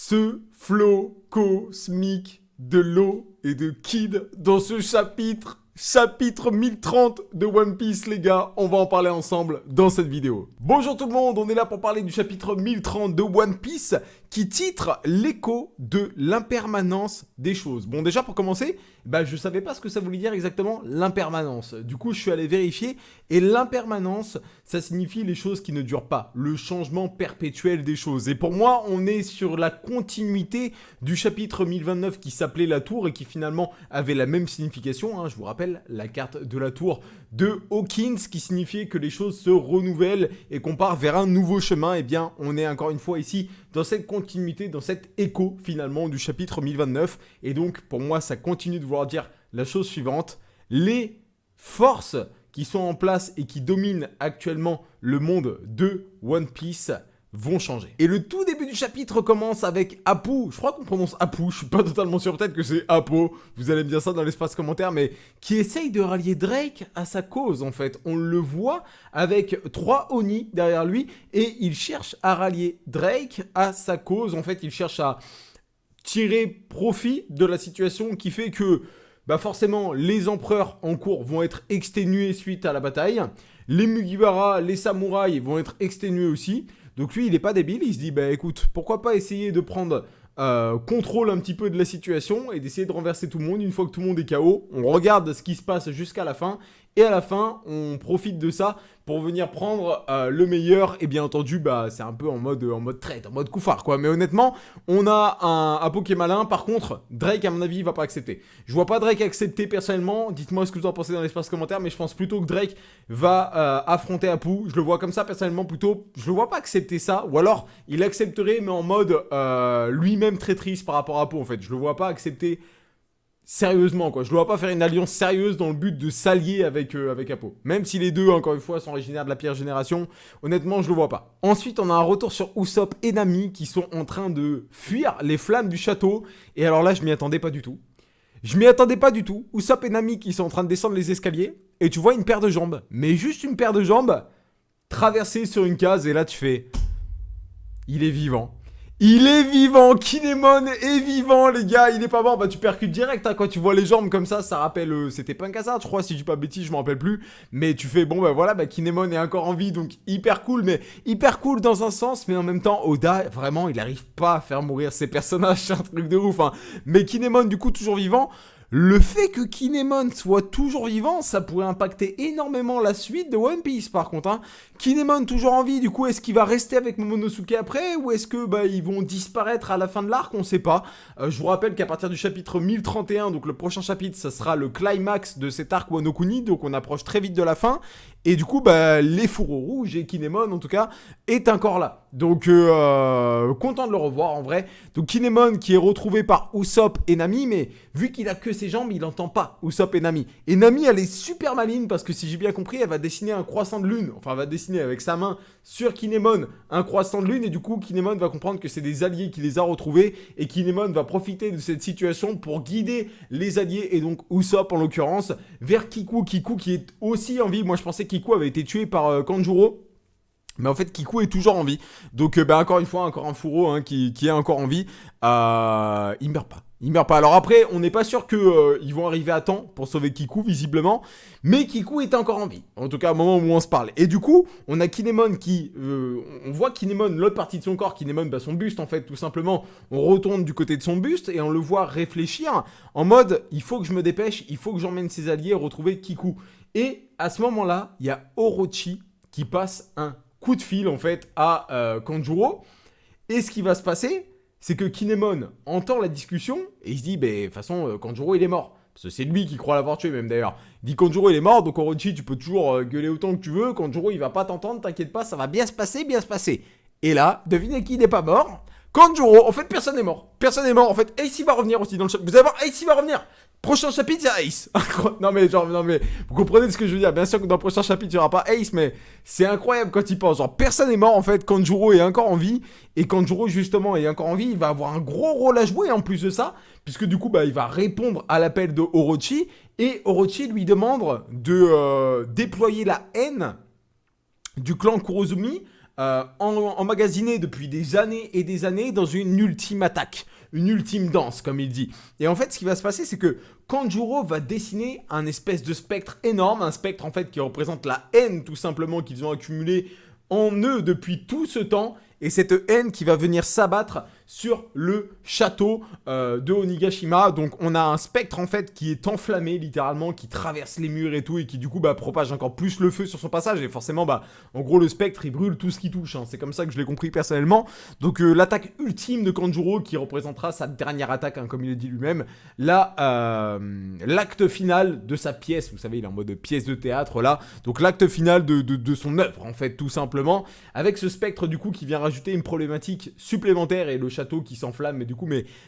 ce flow cosmique de l'eau et de Kid dans ce chapitre 1030 de One Piece, les gars. On va en parler ensemble dans cette vidéo. Bonjour tout le monde, on est là pour parler du chapitre 1030 de One Piece qui titre l'écho de l'impermanence des choses. Bon, déjà pour commencer, je savais pas ce que ça voulait dire exactement l'impermanence. Du coup, je suis allé vérifier et l'impermanence, ça signifie les choses qui ne durent pas, le changement perpétuel des choses. Et pour moi, on est sur la continuité du chapitre 1029 qui s'appelait la tour et qui finalement avait la même signification, hein. Je vous rappelle la carte de la tour de Hawkins qui signifiait que les choses se renouvellent et qu'on part vers un nouveau chemin. Et bien, on est encore une fois ici dans cette continuité, dans cet écho finalement du chapitre 1029. Et donc, pour moi, ça continue de vouloir dire la chose suivante. Les forces qui sont en place et qui dominent actuellement le monde de One Piece vont changer. Et le tout début du chapitre commence avec Apu, je crois qu'on prononce Apu, je suis pas totalement sûr, peut-être que c'est Apo, vous allez me dire ça dans l'espace commentaire, mais qui essaye de rallier Drake à sa cause en fait. On le voit avec 3 Oni derrière lui et il cherche à rallier Drake à sa cause. En fait, il cherche à tirer profit de la situation qui fait que forcément les empereurs en cours vont être exténués suite à la bataille, les Mugiwara, les samouraïs vont être exténués aussi. Donc lui, il n'est pas débile, il se dit, écoute, pourquoi pas essayer de prendre contrôle un petit peu de la situation et d'essayer de renverser tout le monde. Une fois que tout le monde est KO, on regarde ce qui se passe jusqu'à la fin. Et à la fin, on profite de ça pour venir prendre le meilleur. Et bien entendu, c'est un peu en mode traite, en mode couffard, quoi. Mais honnêtement, on a un Apo qui est malin. Par contre, Drake, à mon avis, il va pas accepter. Je vois pas Drake accepter personnellement. Dites-moi ce que vous en pensez dans l'espace commentaire. Mais je pense plutôt que Drake va affronter Apu. Je le vois comme ça, personnellement, plutôt. Je le vois pas accepter ça. Ou alors, il accepterait, mais en mode lui-même très triste par rapport à Apu, en fait. Je le vois pas accepter sérieusement, quoi. Je ne dois pas faire une alliance sérieuse dans le but de s'allier avec Apo. Même si les deux, encore une fois, sont originaires de la Pierre Génération, honnêtement, je le vois pas. Ensuite, on a un retour sur Usopp et Nami qui sont en train de fuir les flammes du château. Et alors là, je m'y attendais pas du tout. Usopp et Nami qui sont en train de descendre les escaliers. Et tu vois une paire de jambes. Mais juste une paire de jambes traversée sur une case. Et là, tu fais... Il est vivant. Il est vivant, Kinemon est vivant, les gars, il est pas mort. Tu percutes direct, hein, quand tu vois les jambes comme ça rappelle, c'était Punk Hazard, je crois, si je dis pas bêtise, je m'en rappelle plus. Mais tu fais, Kinemon est encore en vie, donc hyper cool, mais hyper cool dans un sens, mais en même temps, Oda, vraiment, il arrive pas à faire mourir ses personnages, c'est un truc de ouf, hein. Mais Kinemon, du coup, toujours vivant. Le fait que Kinemon soit toujours vivant, ça pourrait impacter énormément la suite de One Piece par contre, hein. Kinemon toujours en vie, du coup est-ce qu'il va rester avec Momonosuke après ou est-ce que ils vont disparaître à la fin de l'arc, on sait pas. Je vous rappelle qu'à partir du chapitre 1031, donc le prochain chapitre, ça sera le climax de cet arc Wano Kuni, donc on approche très vite de la fin. Et du coup, les fourreaux rouges et Kinemon, en tout cas, est encore là. Donc, content de le revoir, en vrai. Donc, Kinemon qui est retrouvé par Usopp et Nami, mais vu qu'il a que ses jambes, il n'entend pas Usopp et Nami. Et Nami, elle est super maligne, parce que si j'ai bien compris, elle va dessiner un croissant de lune. Enfin, elle va dessiner avec sa main sur Kinemon un croissant de lune, et du coup, Kinemon va comprendre que c'est des alliés qui les a retrouvés, et Kinemon va profiter de cette situation pour guider les alliés, et donc Usopp, en l'occurrence, vers Kiku. Kiku qui est aussi en vie. Moi, je pensais que Kiku avait été tué par Kanjuro. Mais en fait, Kiku est toujours en vie. Donc, encore une fois, encore un fourreau, hein, qui est encore en vie. Il meurt pas. Il meurt pas. Alors après, on n'est pas sûr qu'ils vont arriver à temps pour sauver Kiku, visiblement. Mais Kiku est encore en vie. En tout cas, au moment où on se parle. Et du coup, on a Kinemon qui... on voit Kinemon, l'autre partie de son corps, Kinemon, son buste, en fait, tout simplement. On retourne du côté de son buste et on le voit réfléchir en mode, il faut que je me dépêche, il faut que j'emmène ses alliés retrouver Kiku. Et à ce moment-là, il y a Orochi qui passe un coup de fil, en fait, à Kanjuro. Et ce qui va se passer... c'est que Kinemon entend la discussion et il se dit, de toute façon, Kanjuro, il est mort. Parce que c'est lui qui croit l'avoir tué, même d'ailleurs. Il dit, Kanjuro, il est mort, donc Orochi, tu peux toujours gueuler autant que tu veux. Kanjuro, il va pas t'entendre, t'inquiète pas, ça va bien se passer, bien se passer. Et là, devinez qui n'est pas mort? Kanjuro. En fait, personne n'est mort. Personne n'est mort, en fait. Ace, il va revenir aussi dans le chapitre. Vous allez voir, Ace, il va revenir. Prochain chapitre, il y a Ace. non mais vous comprenez ce que je veux dire. Bien sûr que dans le prochain chapitre, il n'y aura pas Ace, mais c'est incroyable quand il pense. Genre, personne n'est mort, en fait. Kanjuro est encore en vie. Et Kanjuro, justement, est encore en vie. Il va avoir un gros rôle à jouer, en plus de ça. Puisque du coup, il va répondre à l'appel de Orochi. Et Orochi lui demande de déployer la haine du clan Kurozumi emmagasinés depuis des années et des années dans une ultime attaque. Une ultime danse, comme il dit. Et en fait, ce qui va se passer, c'est que Kanjuro va dessiner un espèce de spectre énorme, un spectre en fait qui représente la haine tout simplement qu'ils ont accumulée en eux depuis tout ce temps, et cette haine qui va venir s'abattre sur le château de Onigashima. Donc on a un spectre en fait qui est enflammé littéralement, qui traverse les murs et tout, et qui du coup propage encore plus le feu sur son passage, et forcément en gros le spectre il brûle tout ce qui touche, hein. C'est comme ça que je l'ai compris personnellement. Donc l'attaque ultime de Kanjuro qui représentera sa dernière attaque, hein, comme il le dit lui-même, là l'acte final de sa pièce, vous savez il est en mode pièce de théâtre là, donc l'acte final de son œuvre en fait tout simplement, avec ce spectre du coup qui vient rajouter une problématique supplémentaire, et le château qui s'enflamme, mais du coup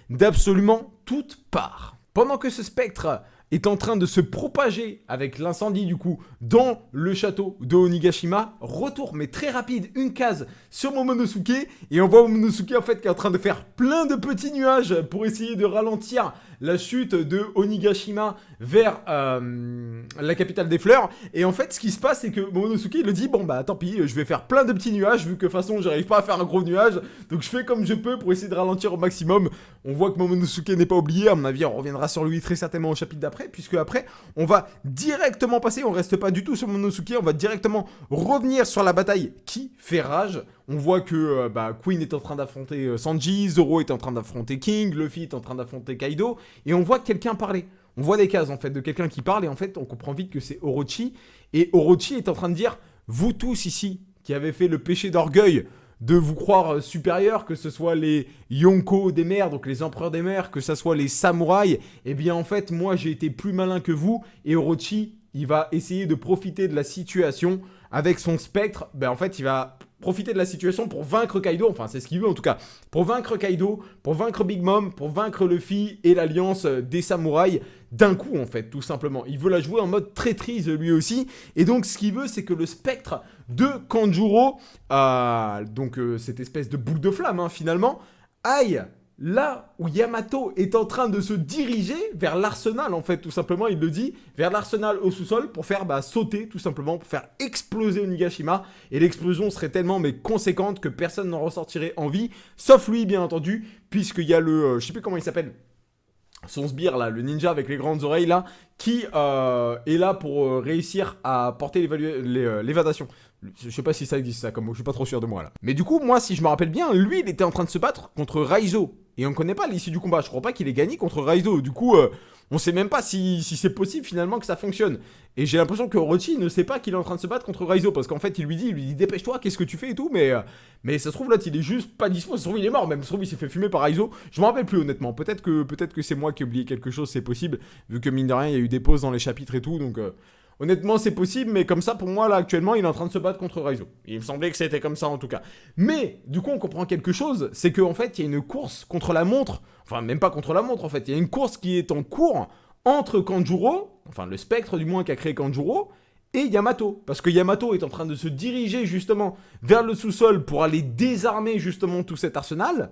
d'absolument toutes parts. Pendant que ce spectre est en train de se propager avec l'incendie du coup dans le château de Onigashima, retour mais très rapide, une case sur Momonosuke, et on voit Momonosuke en fait qui est en train de faire plein de petits nuages pour essayer de ralentir la chute de Onigashima vers la capitale des fleurs. Et en fait ce qui se passe c'est que Momonosuke il le dit bon tant pis, je vais faire plein de petits nuages vu que de toute façon j'arrive pas à faire un gros nuage, donc je fais comme je peux pour essayer de ralentir au maximum. On voit que Momonosuke n'est pas oublié, à mon avis on reviendra sur lui très certainement au chapitre d'après, puisque après on va directement passer, on reste pas du tout sur Momonosuke, on va directement revenir sur la bataille qui fait rage. On voit que Queen est en train d'affronter Sanji, Zoro est en train d'affronter King, Luffy est en train d'affronter Kaido, et on voit quelqu'un parler. On voit des cases en fait de quelqu'un qui parle, et en fait on comprend vite que c'est Orochi, et Orochi est en train de dire « Vous tous ici, qui avez fait le péché d'orgueil de vous croire supérieur, que ce soit les Yonko des mers, donc les empereurs des mers, que ce soit les samouraïs, eh bien en fait moi j'ai été plus malin que vous. » Et Orochi, il va essayer de profiter de la situation avec son spectre. En fait il va profiter de la situation pour vaincre Kaido, enfin c'est ce qu'il veut en tout cas, pour vaincre Kaido, pour vaincre Big Mom, pour vaincre Luffy et l'alliance des samouraïs d'un coup en fait, tout simplement. Il veut la jouer en mode traîtrise lui aussi, et donc ce qu'il veut c'est que le spectre de Kanjuro, cette espèce de boule de flamme hein, finalement, aille là où Yamato est en train de se diriger vers l'arsenal, en fait, tout simplement, il le dit, vers l'arsenal au sous-sol pour faire sauter, tout simplement, pour faire exploser Onigashima. Et l'explosion serait tellement conséquente que personne n'en ressortirait en vie, sauf lui, bien entendu, puisqu'il y a le, je sais plus comment il s'appelle, son sbire là, le ninja avec les grandes oreilles là, qui est là pour réussir à porter l'évadation. Je sais pas si ça existe ça, comme je suis pas trop sûr de moi là. Mais du coup, moi si je me rappelle bien, lui il était en train de se battre contre Raizo. Et on connaît pas l'issue du combat, je crois pas qu'il ait gagné contre Raizo. Du coup, on sait même pas si c'est possible finalement que ça fonctionne. Et j'ai l'impression que Orochi ne sait pas qu'il est en train de se battre contre Raizo, parce qu'en fait il lui dit dépêche-toi, qu'est-ce que tu fais et tout, mais ça se trouve là il est juste pas dispo, ça se trouve il est mort, même ça se trouve il s'est fait fumer par Raizo. Je m'en rappelle plus honnêtement, peut-être que c'est moi qui ai oublié quelque chose, c'est possible, vu que mine de rien il y a eu des pauses dans les chapitres et tout, donc honnêtement c'est possible, mais comme ça pour moi là actuellement il est en train de se battre contre Raizo. Il me semblait que c'était comme ça en tout cas. Mais du coup on comprend quelque chose, c'est qu'en fait il y a une course contre la montre, enfin même pas contre la montre en fait, il y a une course qui est en cours entre Kanjuro, enfin le spectre du moins qu'a créé Kanjuro, et Yamato. Parce que Yamato est en train de se diriger justement vers le sous-sol pour aller désarmer justement tout cet arsenal,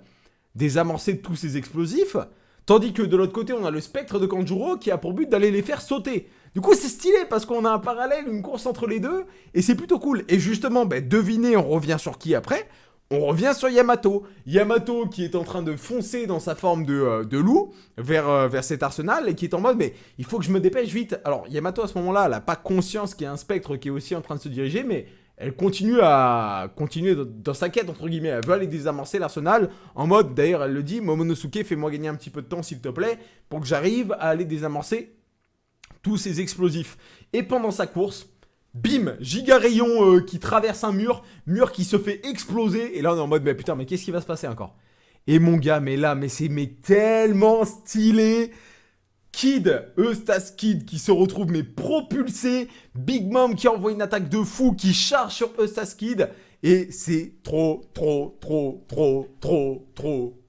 désamorcer tous ces explosifs, tandis que de l'autre côté on a le spectre de Kanjuro qui a pour but d'aller les faire sauter. Du coup c'est stylé parce qu'on a un parallèle, une course entre les deux, et c'est plutôt cool. Et justement, devinez, on revient sur qui après ? On revient sur Yamato. Yamato qui est en train de foncer dans sa forme de loup vers cet arsenal et qui est en mode mais il faut que je me dépêche vite. Alors Yamato à ce moment-là, elle n'a pas conscience qu'il y a un spectre qui est aussi en train de se diriger, mais elle continuer dans sa quête entre guillemets. Elle veut aller désamorcer l'arsenal en mode, d'ailleurs elle le dit, Momonosuke fais-moi gagner un petit peu de temps s'il te plaît pour que j'arrive à aller désamorcer tous ces explosifs. Et pendant sa course, bim, giga rayon qui traverse un mur qui se fait exploser, et là on est en mode mais putain mais qu'est-ce qui va se passer encore? Et mon gars, c'est tellement stylé. Kid, Eustace Kid qui se retrouve propulsé, Big Mom qui envoie une attaque de fou qui charge sur Eustace Kid, et c'est trop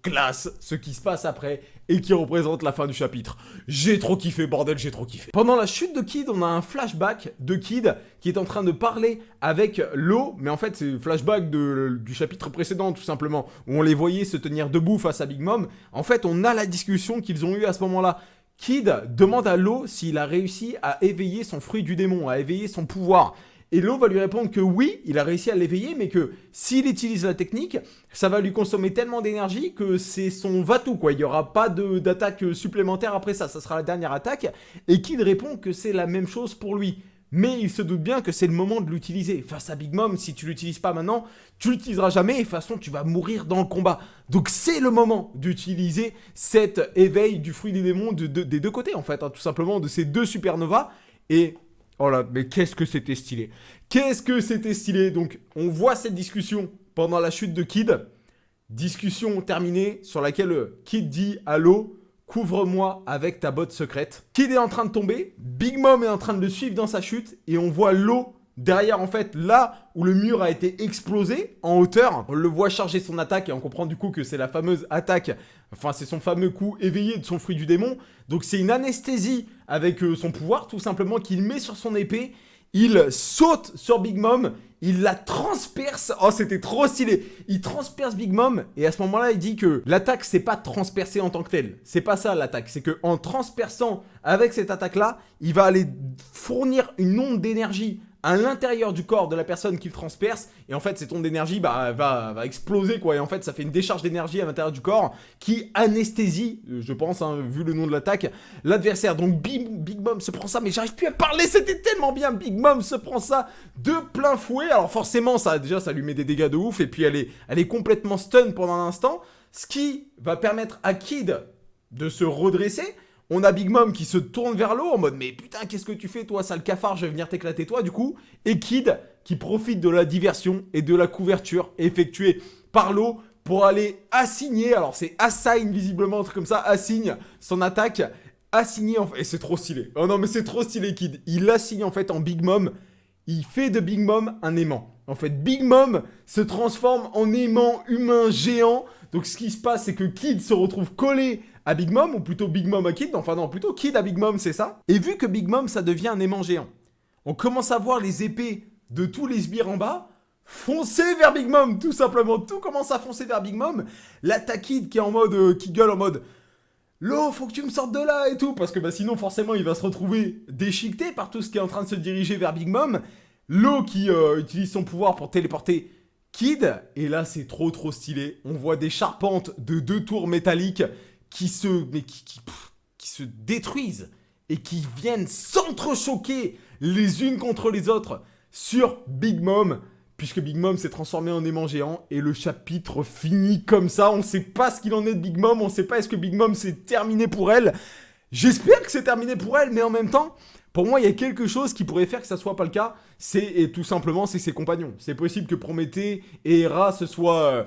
classe ce qui se passe après et qui représente la fin du chapitre. J'ai trop kiffé, bordel, j'ai trop kiffé. Pendant la chute de Kid, on a un flashback de Kid qui est en train de parler avec Law, mais en fait c'est le flashback du chapitre précédent tout simplement, où on les voyait se tenir debout face à Big Mom. En fait on a la discussion qu'ils ont eue à ce moment-là. Kid demande à Law s'il a réussi à éveiller son fruit du démon, à éveiller son pouvoir. Et Law va lui répondre que oui, il a réussi à l'éveiller, mais que s'il utilise la technique, ça va lui consommer tellement d'énergie que c'est son va-tout, quoi. Il n'y aura pas d'attaque supplémentaire après ça, ça sera la dernière attaque. Et Kid répond que c'est la même chose pour lui. Mais il se doute bien que c'est le moment de l'utiliser. Face à Big Mom, si tu l'utilises pas maintenant, tu l'utiliseras jamais et de toute façon tu vas mourir dans le combat. Donc c'est le moment d'utiliser cet éveil du fruit des démons des deux côtés en fait, hein, tout simplement de ces deux supernovas. Et oh là, mais qu'est-ce que c'était stylé. Qu'est-ce que c'était stylé. Donc on voit cette discussion pendant la chute de Kid. Discussion terminée sur laquelle Kid dit à Law: couvre-moi avec ta botte secrète. Kid est en train de tomber, Big Mom est en train de le suivre dans sa chute, et on voit Law derrière, en fait, là où le mur a été explosé, en hauteur. On le voit charger son attaque, et on comprend du coup que c'est la fameuse attaque, enfin c'est son fameux coup éveillé de son fruit du démon. Donc c'est une anesthésie avec son pouvoir, tout simplement, qu'il met sur son épée. Il saute sur Big Mom, il la transperce. Oh, c'était trop stylé. Il transperce Big Mom et à ce moment-là, il dit que l'attaque, c'est pas transpercer en tant que telle. C'est pas ça l'attaque. C'est que en transperçant avec cette attaque-là, il va aller fournir une onde d'énergie à l'intérieur du corps de la personne qu'il transperce, et en fait cette onde d'énergie va exploser quoi, et en fait ça fait une décharge d'énergie à l'intérieur du corps qui anesthésie, je pense, hein, vu le nom de l'attaque, l'adversaire. Donc Big Mom se prend ça, mais j'arrive plus à parler, c'était tellement bien. Big Mom se prend ça de plein fouet, alors forcément ça lui met des dégâts de ouf, et puis elle est complètement stun pendant un instant, ce qui va permettre à Kid de se redresser. On a Big Mom qui se tourne vers Law en mode mais putain qu'est-ce que tu fais toi sale cafard, je vais venir t'éclater toi du coup. Et Kid qui profite de la diversion et de la couverture effectuée par Law pour aller assigner, alors c'est assign visiblement, un truc comme ça, assigne son attaque, assigner en fait, et c'est trop stylé. Oh non mais c'est trop stylé Kid, il assigne en fait en Big Mom, il fait de Big Mom un aimant. En fait Big Mom se transforme en aimant humain géant. Donc ce qui se passe c'est que Kid se retrouve collé à Big Mom, ou plutôt Big Mom à Kid, enfin non, plutôt Kid à Big Mom, c'est ça. Et vu que Big Mom, ça devient un aimant géant, on commence à voir les épées de tous les sbires en bas foncer vers Big Mom, tout simplement. Tout commence à foncer vers Big Mom. Là, t'as Kid qui est en mode, qui gueule en mode Law, faut que tu me sortes de là et tout, parce que sinon, forcément, il va se retrouver déchiqueté par tout ce qui est en train de se diriger vers Big Mom. Law qui utilise son pouvoir pour téléporter Kid, et là, c'est trop stylé. On voit des charpentes de 2 tours métalliques qui se détruisent et qui viennent s'entrechoquer les unes contre les autres sur Big Mom, puisque Big Mom s'est transformé en aimant géant, et le chapitre finit comme ça. On sait pas ce qu'il en est de Big Mom, on sait pas est-ce que Big Mom c'est terminé pour elle. J'espère que c'est terminé pour elle, mais en même temps, pour moi, il y a quelque chose qui pourrait faire que ça soit pas le cas, et tout simplement, c'est ses compagnons. C'est possible que Prométhée et Hera se soient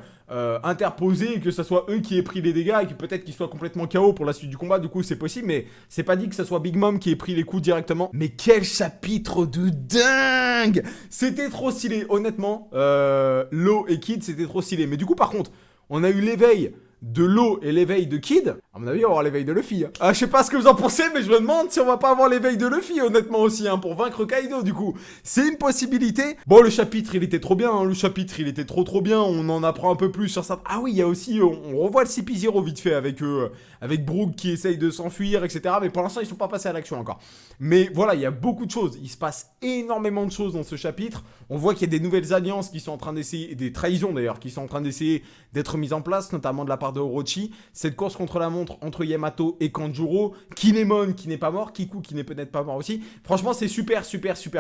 interposés, et que ce soit eux qui aient pris les dégâts, et que peut-être qu'ils soient complètement KO pour la suite du combat, du coup c'est possible, mais c'est pas dit que ce soit Big Mom qui ait pris les coups directement. Mais quel chapitre de dingue! C'était trop stylé, honnêtement. Law et Kid, c'était trop stylé. Mais du coup, par contre, on a eu l'éveil de Law et l'éveil de Kid. À mon avis, on va avoir l'éveil de Luffy. Hein. Ah, je sais pas ce que vous en pensez, mais je me demande si on va pas avoir l'éveil de Luffy, honnêtement aussi, hein, pour vaincre Kaido, du coup. C'est une possibilité. Bon, le chapitre, il était trop bien, hein. Le chapitre, il était trop bien. On en apprend un peu plus sur ça. Ah oui, il y a aussi, on revoit le CP0 vite fait avec Brook qui essaye de s'enfuir, etc. Mais pour l'instant, ils sont pas passés à l'action encore. Mais voilà, il y a beaucoup de choses. Il se passe énormément de choses dans ce chapitre. On voit qu'il y a des nouvelles alliances qui sont en train d'essayer, des trahisons d'ailleurs, qui sont en train d'essayer d'être mises en place, notamment de la part de Orochi. Cette course contre la montre entre Yamato et Kanjuro, Kinemon qui n'est pas mort, Kiku qui n'est peut-être pas mort aussi. Franchement, c'est super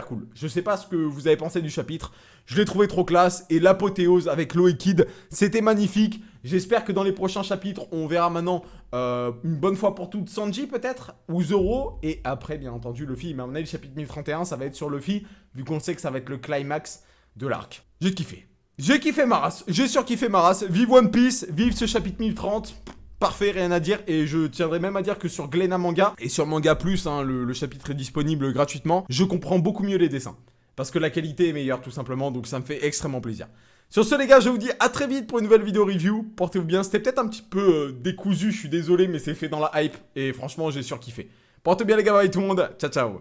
cool. Je sais pas ce que vous avez pensé du chapitre. Je l'ai trouvé trop classe, et l'apothéose avec Law et Kid, c'était magnifique. J'espère que dans les prochains chapitres, on verra maintenant une bonne fois pour toutes Sanji peut-être, ou Zoro, et après bien entendu Luffy. Mais à mon avis, le chapitre 1031, ça va être sur Luffy, vu qu'on sait que ça va être le climax de l'arc. J'ai kiffé. J'ai kiffé ma race, j'ai surkiffé ma race. Vive One Piece, vive ce chapitre 1030. Parfait, rien à dire, et je tiendrai même à dire que sur Glénat Manga, et sur Manga Plus, hein, le chapitre est disponible gratuitement, je comprends beaucoup mieux les dessins. Parce que la qualité est meilleure tout simplement, donc ça me fait extrêmement plaisir. Sur ce les gars, je vous dis à très vite pour une nouvelle vidéo review. Portez-vous bien, c'était peut-être un petit peu décousu, je suis désolé, mais c'est fait dans la hype, et franchement j'ai surkiffé. Portez bien les gars, bye tout le monde, ciao ciao.